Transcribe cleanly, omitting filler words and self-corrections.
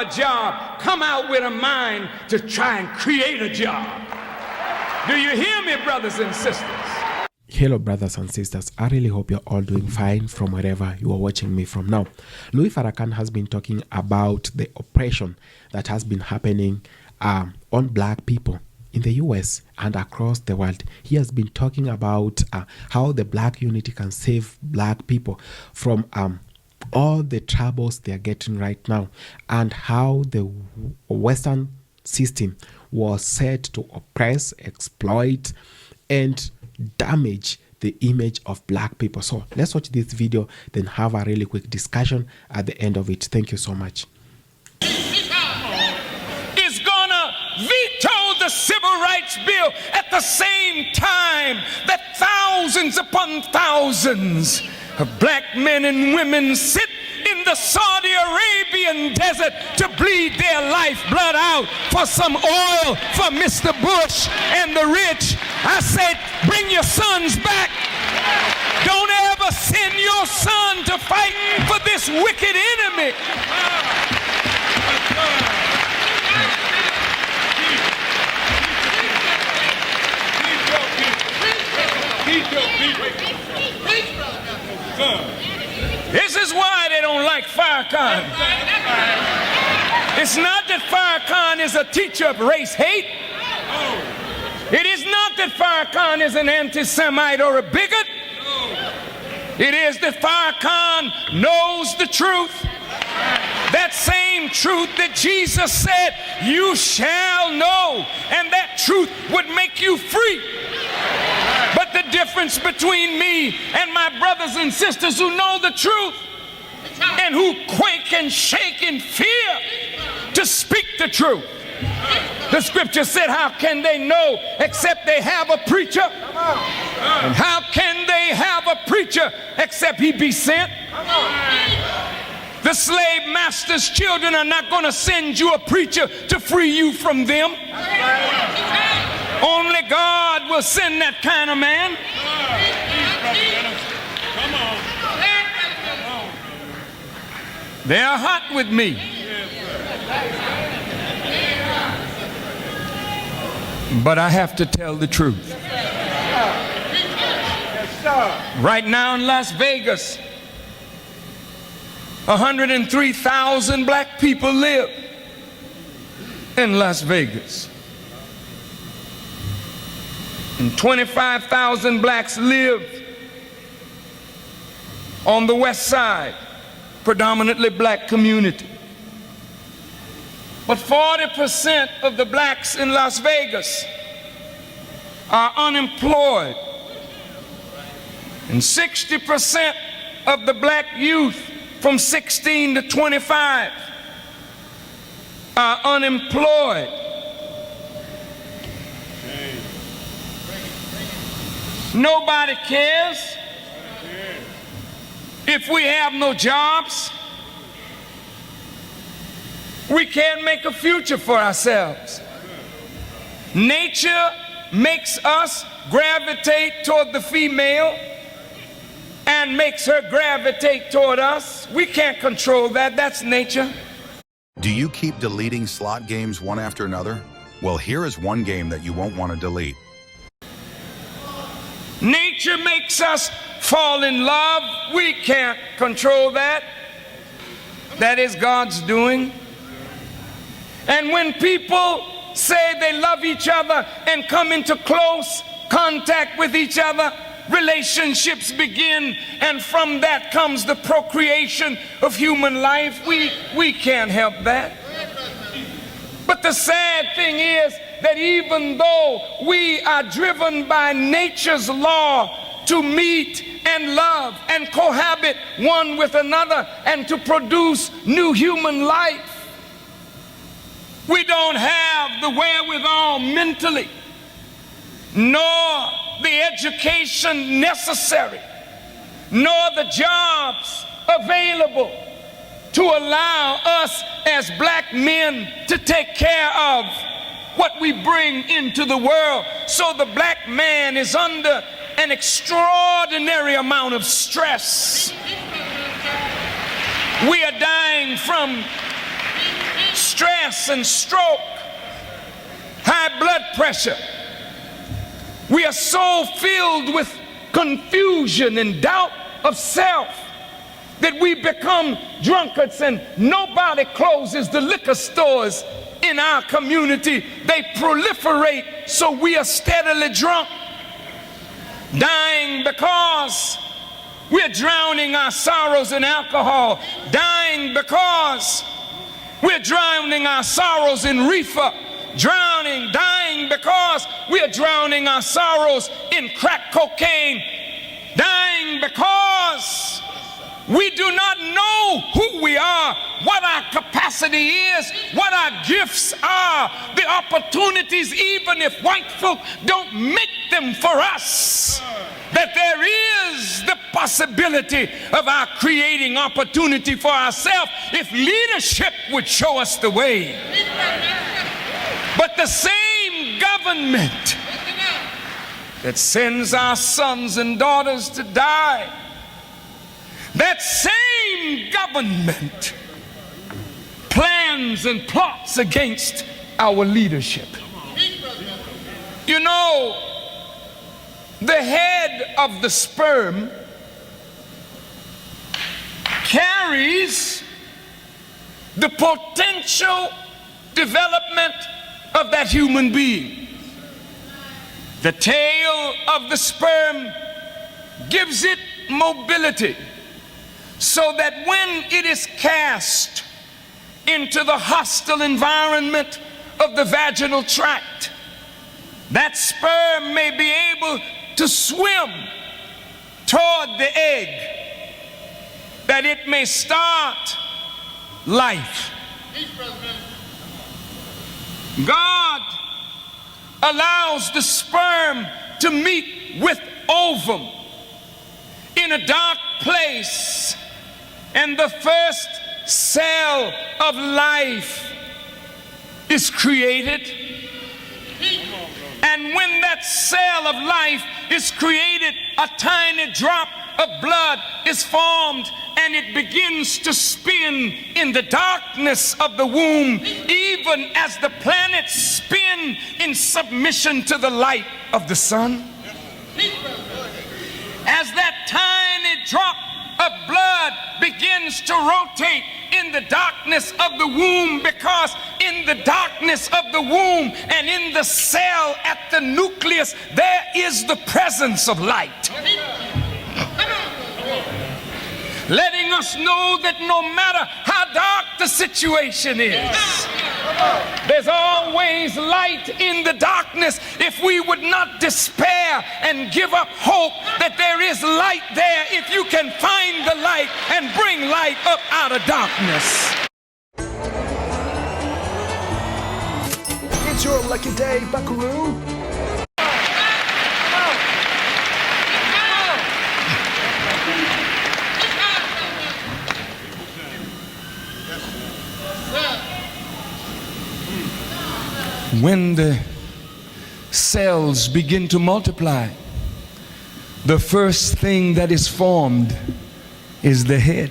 a job, come out with a mind to try and create a job. Do you hear me, brothers and sisters? Hello brothers and sisters, I really hope you're all doing fine from wherever you are watching me from now. Louis Farrakhan has been talking about the oppression that has been happening on black people in the US and across the world. He has been talking about how the black unity can save black people from all the troubles they are getting right now, and how the Western system was set to oppress, exploit, and damage the image of black people. So let's watch this video, then have a really quick discussion at the end of it. Thank you so much. Is gonna veto the Civil Rights Bill at the same time that thousands upon thousands of black men and women sit in the Saudi Arabian desert to bleed their lifeblood out for some oil for Mr. Bush and the rich. I said, bring your sons back. Don't ever send your son to fight for this wicked enemy. This is why they don't like Farrakhan. It's not that Farrakhan is a teacher of race hate. It is not that Farrakhan is an anti-Semite or a bigot. It is that Farrakhan knows the truth. That same truth that Jesus said, you shall know, and that truth would make you free. But the difference between me and my brothers and sisters who know the truth and who quake and shake in fear to speak the truth. The scripture said, how can they know except they have a preacher? And how can they have a preacher except he be sent? The slave master's children are not going to send you a preacher to free you from them. Only God will send that kind of man. They are hot with me. But I have to tell the truth. Right now in Las Vegas, 103,000 black people live in Las Vegas. And 25,000 blacks live on the west side, predominantly black community. But 40% of the blacks in Las Vegas are unemployed. And 60% of the black youth from 16 to 25 are unemployed. Nobody cares if we have no jobs. We can't make a future for ourselves. Nature makes us gravitate toward the female and makes her gravitate toward us. We can't control that. That's nature. Do you keep deleting slot games one after another? Well, here is one game that you won't want to delete. Nature makes us fall in love. We can't control that. That is God's doing. And when people say they love each other and come into close contact with each other, relationships begin, and from that comes the procreation of human life. We can't help that. But the sad thing is that even though we are driven by nature's law to meet and love and cohabit one with another and to produce new human life, we don't have the wherewithal mentally, nor the education necessary, nor the jobs available to allow us as black men to take care of what we bring into the world. So the black man is under an extraordinary amount of stress. We are dying from gas and stroke, high blood pressure. We are so filled with confusion and doubt of self that we become drunkards, and nobody closes the liquor stores in our community. They proliferate, so we are steadily drunk, dying because we're drowning our sorrows in alcohol, dying because we're drowning our sorrows in reefer, dying because we're drowning our sorrows in crack cocaine, dying because we do not know who we are, what our capacity is, what our gifts are, the opportunities, even if white folk don't make them for us, that there is the possibility of our creating opportunity for ourselves if leadership would show us the way. But the same government that sends our sons and daughters to die, that same government plans and plots against our leadership. You know, the head of the sperm carries the potential development of that human being. The tail of the sperm gives it mobility, so that when it is cast into the hostile environment of the vaginal tract, that sperm may be able to swim toward the egg, that it may start life. God allows the sperm to meet with ovum in a dark place, and the first cell of life is created. And when that cell of life is created, a tiny drop of blood is formed, and it begins to spin in the darkness of the womb, even as the planets spin in submission to the light of the sun. As that tiny drop of blood begins to rotate in the darkness of the womb, because in the darkness of the womb and in the cell at the nucleus, there is the presence of light, letting us know that no matter how dark the situation is, there's always light in the darkness. If we would not despair and give up hope that there is light there, if you can find the light and bring light up out of darkness. It's your lucky day, buckaroo. When the cells begin to multiply, the first thing that is formed is the head.